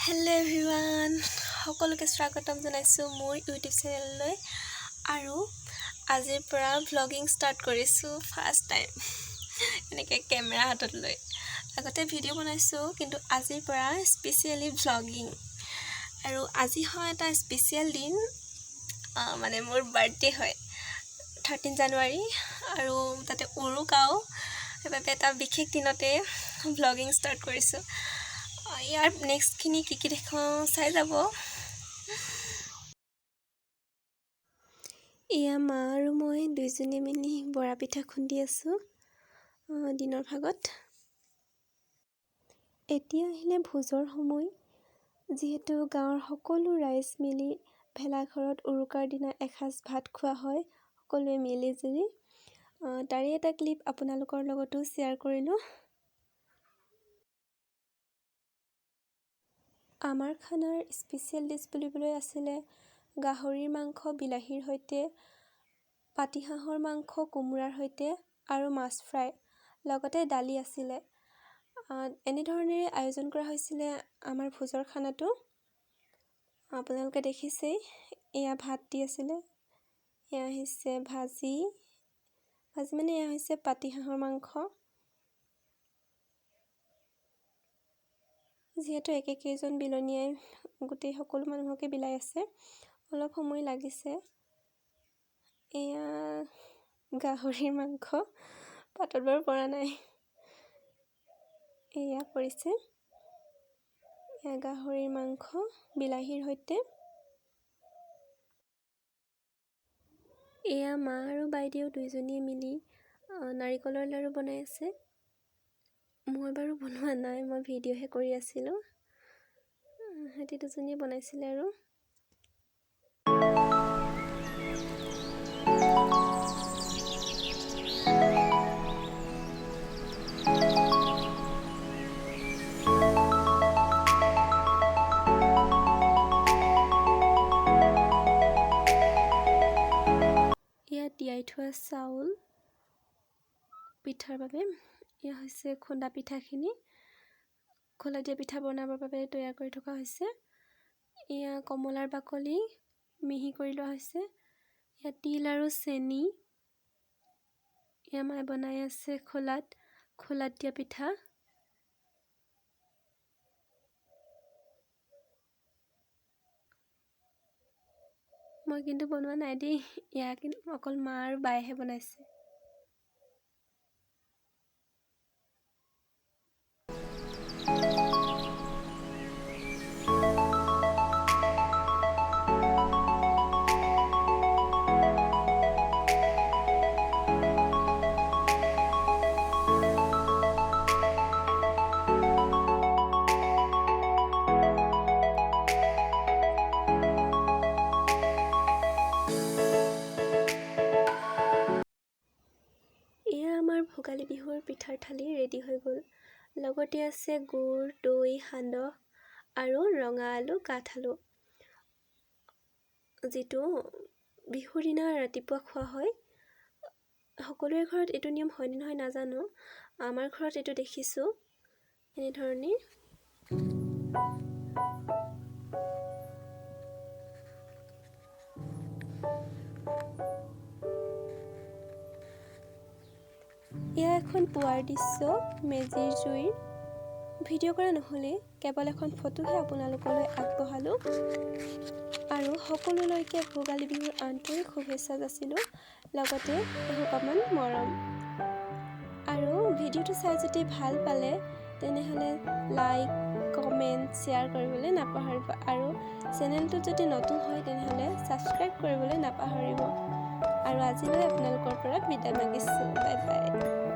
Hello everyone, সকলোকে স্বাগতম জনাইছো মোৰ ইউটিউব চেনেললৈ আৰু আজিৰ পৰা ভ্লগিং ষ্টাৰ্ট কৰিছো ফাৰ্ষ্ট টাইম এনেকৈ কেমেৰা হাতত লৈ আগতে ভিডিঅ' বনাইছো কিন্তু আজিৰ পৰা স্পেচিয়ালি ভ্লগিং আৰু আজি হয় এটা স্পেচিয়েল দিন মানে মোৰ বাৰ্থডে হয় 13 জানুৱাৰী আৰু তাতে উৰুকাও সেইবাবে এটা বিশেষ দিনতে ভ্লগিং ষ্টাৰ্ট কৰিছো ইয়াৰ নেক্সট খিনি কি দেখাও চাই যাব ইয়া মা আৰু মই দুইজনী মিলি বৰা পিঠা খুন্দি আছো দিনৰ ভাগত এতিয়া আহিলে ভোজৰ সময় যিহেতু গাঁৱৰ সকলো ৰাইজ মিলি ভেলাঘৰত উৰুকাৰ দিনা এসাঁজ ভাত খোৱা হয় সকলোৱে মিলি জুলি তাৰে এটা ক্লিপ আপোনালোকৰ লগতো শ্বেয়াৰ কৰিলো আমাৰ খানাৰ স্পেচিয়েল ডিশ বুলিবলৈ আছিলে গাহৰিৰ মাংস বিলাহীৰ সৈতে পাতিহাঁহৰ মাংস কোমোৰাৰ সৈতে আৰু মাছ ফ্ৰাই লগতে দালি আছিলে এনেধৰণেৰে আয়োজন কৰা হৈছিলে আমাৰ ভোজৰ খানাটো আপোনালোকে দেখিছেই এয়া ভাত দি আছিলে এয়া হৈছে ভাজি মানে এয়া হৈছে পাতিহাঁহৰ মাংস যিহেতু একেকেইজন বিলনীয়াই গোটেই সকলো মানুহকে বিলাই আছে অলপ সময় লাগিছে এয়া গাহৰিৰ মাংস পাতত বাৰু পৰা নাই এয়া পৰিছে এয়া গাহৰিৰ মাংস বিলাহীৰ সৈতে এয়া মা আৰু বাইদেউ দুইজনীয়ে মিলি নাৰিকলৰ লাড়ু বনাই আছে মই বাৰু বনোৱা নাই মই ভিডিঅ'হে কৰি আছিলোঁ সিহঁতি দুজনীয়ে বনাইছিলে আৰু ইয়াত তিয়াই থোৱা চাউল পিঠাৰ বাবে এয়া হৈছে খুন্দা পিঠাখিনি খোলা দিয়া পিঠা বনাবৰ বাবে তৈয়াৰ কৰি থকা হৈছে এয়া কমলাৰ বাকলি মিহি কৰি লোৱা হৈছে এয়া তিল আৰু চেনি এয়া মায়ে বনাই আছে খোলাত দিয়া পিঠা মই কিন্তু বনোৱা নাই দেই এয়া কিন্তু অকল মা আৰু বাইহে বনাইছে আমাৰ ভোগালী বিহুৰ পিঠাৰ থালি ৰেডি হৈ গ'ল লগতে আছে গুড় দৈ সান্দহ আৰু ৰঙা আলু কাঠ আলু যিটো বিহুৰ দিনা ৰাতিপুৱা খোৱা হয় সকলোৰে ঘৰত এইটো নিয়ম হয়নে নহয় নাজানো আমাৰ ঘৰত এইটো দেখিছোঁ এনেধৰণে এয়া এখন পুৱাৰ দৃশ্য মেজিৰ জুইৰ ভিডিঅ' কৰা নহ'লে কেৱল এখন ফটোহে আপোনালোকলৈ আগবঢ়ালোঁ আৰু সকলোলৈকে ভোগালী বিহুৰ আন্তৰিক শুভেচ্ছা যাচিলোঁ লগতে এসোপামান মৰম আৰু ভিডিঅ'টো চাই যদি ভাল পালে তেনেহ'লে লাইক কমেণ্ট শ্বেয়াৰ কৰিবলৈ নাপাহৰিব আৰু চেনেলটোত যদি নতুন হয় তেনেহ'লে ছাবস্ক্ৰাইব কৰিবলৈ নাপাহৰিব আৰু আজিলৈ আপোনালোকৰ পৰা বিদায় মাগিছোঁ বাই বাই